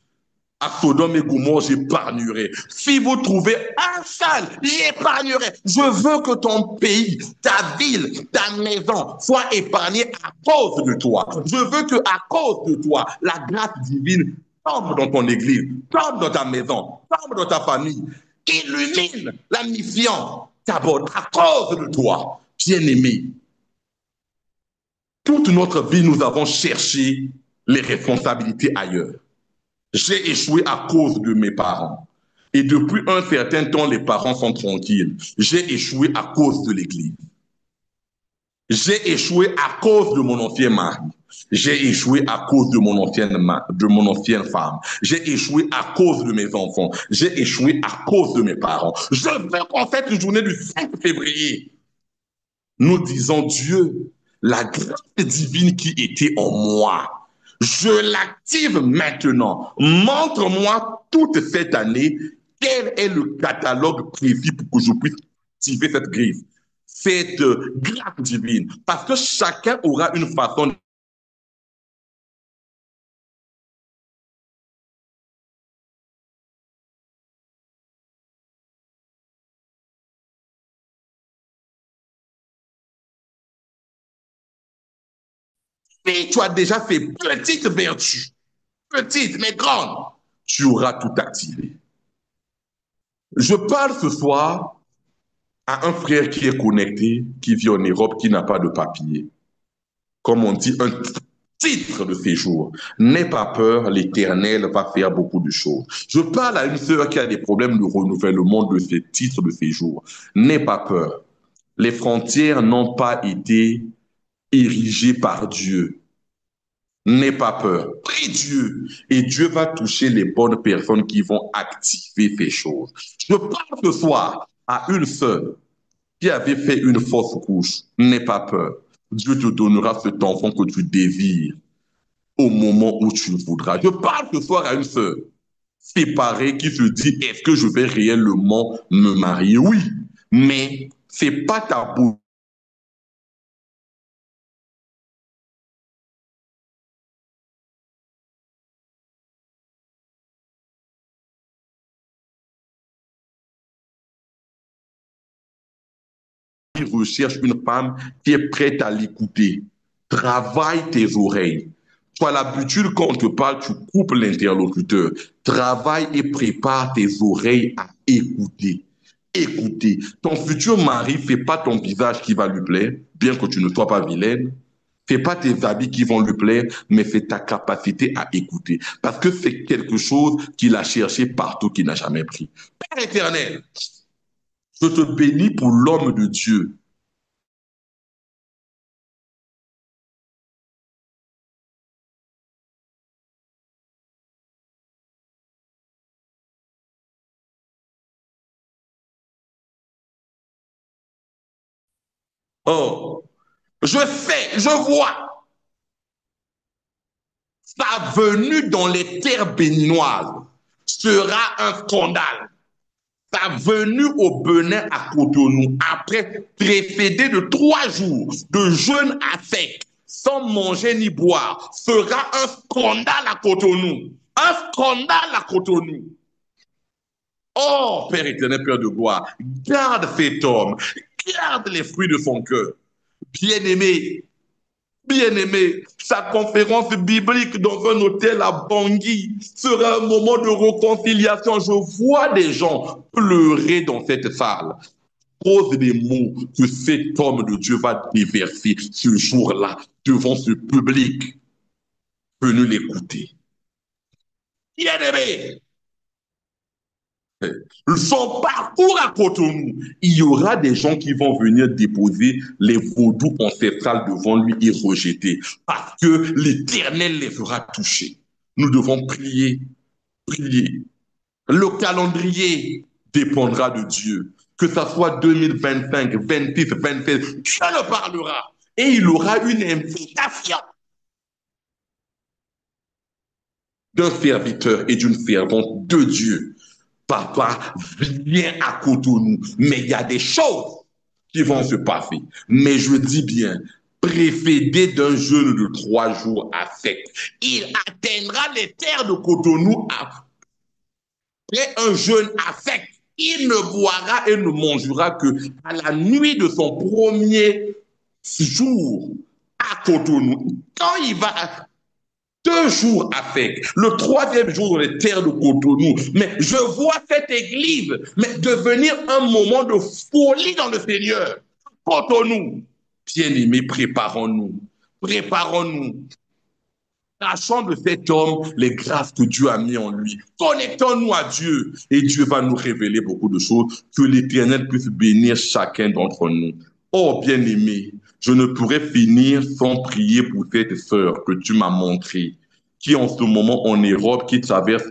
Speaker 1: à Sodome et Gomorrhe, j'épargnerai. Si vous trouvez un seul, j'épargnerai. Je veux que ton pays, ta ville, ta maison soit épargnée à cause de toi. Je veux que à cause de toi, la grâce divine tombe dans ton église, tombe dans ta maison, tombe dans ta famille, illumine la mission t'aborde à cause de toi. Bien-aimé, toute notre vie, nous avons cherché les responsabilités ailleurs. J'ai échoué à cause de mes parents. Et depuis un certain temps, les parents sont tranquilles. J'ai échoué à cause de l'église. J'ai échoué à cause de mon ancien mari. J'ai échoué à cause de mon ancienne femme. J'ai échoué à cause de mes enfants. J'ai échoué à cause de mes parents. Je veux qu'en cette journée du 5 février, nous disons, Dieu, la grâce divine qui était en moi, je l'active maintenant. Montre-moi toute cette année quel est le catalogue prévu pour que je puisse activer cette grâce divine. Parce que chacun aura une façon. Et tu as déjà fait petite vertu, petite mais grande, tu auras tout activé. Je parle ce soir à un frère qui est connecté, qui vit en Europe, qui n'a pas de papier. Comme on dit, un titre de séjour. N'aie pas peur, l'Éternel va faire beaucoup de choses. Je parle à une sœur qui a des problèmes de renouvellement de ses titres de séjour. N'aie pas peur. Les frontières n'ont pas été érigées par Dieu. N'aie pas peur. Prie Dieu et Dieu va toucher les bonnes personnes qui vont activer ces choses. Je parle ce soir à une sœur qui avait fait une fausse couche. N'aie pas peur. Dieu te donnera cet enfant que tu désires au moment où tu le voudras. Je parle ce soir à une sœur séparée qui se dit, est-ce que je vais réellement me marier? Oui, mais c'est pas ta bouche qui recherche une femme qui est prête à l'écouter. Travaille tes oreilles. Tu as l'habitude, quand on te parle, tu coupes l'interlocuteur. Travaille et prépare tes oreilles à écouter. Écoutez, ton futur mari, fait pas ton visage qui va lui plaire, bien que tu ne sois pas vilaine. Fais pas tes habits qui vont lui plaire, mais fais ta capacité à écouter. Parce que c'est quelque chose qu'il a cherché partout, qu'il n'a jamais pris. Père éternel, je te bénis pour l'homme de Dieu. Oh, je sais, je vois sa venue dans les terres béninoises sera un scandale. Sa venue au Bénin à Cotonou, après précédé de 3 jours de jeûne à sec, sans manger ni boire, sera un scandale à Cotonou. Un scandale à Cotonou. Oh, Père éternel, Père de gloire, garde cet homme, garde les fruits de son cœur. Bien-aimé, Bien-aimé, sa conférence biblique dans un hôtel à Bangui sera un moment de réconciliation. Je vois des gens pleurer dans cette salle. Cause des mots que cet homme de Dieu va déverser ce jour-là devant ce public venu l'écouter. Bien-aimé, son parcours à Cotonou, il y aura des gens qui vont venir déposer les vaudous ancestrales devant lui et rejeter parce que l'Éternel les fera toucher. Nous devons prier, prier. Le calendrier dépendra de Dieu. Que ça soit 2025, 26, 27, Dieu le parlera et il aura une invitation d'un serviteur et d'une servante de Dieu. Papa, viens à Cotonou, mais il y a des choses qui vont se passer. Mais je dis bien, précédé d'un jeûne de 3 jours à sec, il atteindra les terres de Cotonou après un jeûne à sec. Il ne boira et ne mangera que à la nuit de son premier jour à Cotonou. Quand il va 2 jours à sec, le troisième jour dans les terres de Cotonou. Mais je vois cette église devenir un moment de folie dans le Seigneur. Cotonou, bien-aimés, préparons-nous. Préparons-nous. Sachant de cet homme les grâces que Dieu a mis en lui. Connectons-nous à Dieu et Dieu va nous révéler beaucoup de choses. Que l'Éternel puisse bénir chacun d'entre nous. Oh bien-aimé, je ne pourrais finir sans prier pour cette sœur que tu m'as montrée, qui en ce moment en Europe, qui traverse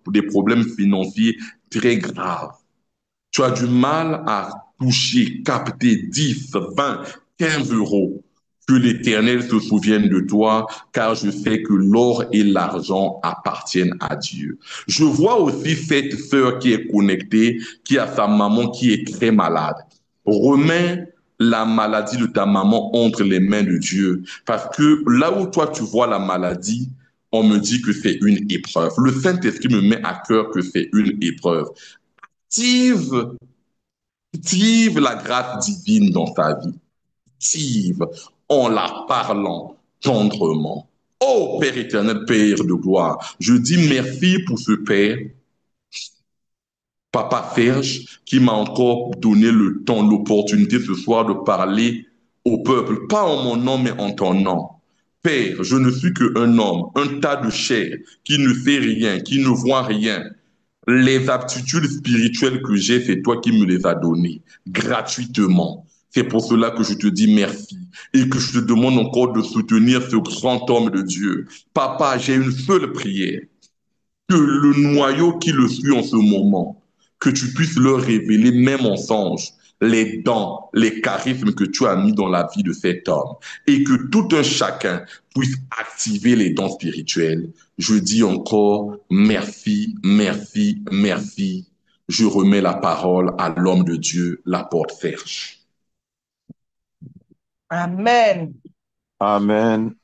Speaker 1: des problèmes financiers très graves. Tu as du mal à toucher, capter 10, 20, 15 euros. Que l'Éternel se souvienne de toi, car je sais que l'or et l'argent appartiennent à Dieu. Je vois aussi cette sœur qui est connectée, qui a sa maman qui est très malade. Remets la maladie de ta maman entre les mains de Dieu, parce que là où toi tu vois la maladie, on me dit que c'est une épreuve. Le Saint-Esprit me met à cœur que c'est une épreuve. Active, active la grâce divine dans ta vie. Active en la parlant tendrement. Ô Père éternel, Père de gloire, je dis merci pour ce Père, Papa Serge, qui m'a encore donné le temps, l'opportunité ce soir de parler au peuple, pas en mon nom, mais en ton nom. Père, je ne suis qu'un homme, un tas de chair, qui ne fait rien, qui ne voit rien. Les aptitudes spirituelles que j'ai, c'est toi qui me les as données gratuitement. C'est pour cela que je te dis merci et que je te demande encore de soutenir ce grand homme de Dieu. Papa, j'ai une seule prière, que le noyau qui le suit en ce moment, que tu puisses leur révéler, même en songe, les dons, les charismes que tu as mis dans la vie de cet homme et que tout un chacun puisse activer les dons spirituels. Je dis encore merci, merci, merci. Je remets la parole à l'homme de Dieu, l'apôtre Serge.
Speaker 3: Amen.
Speaker 5: Amen.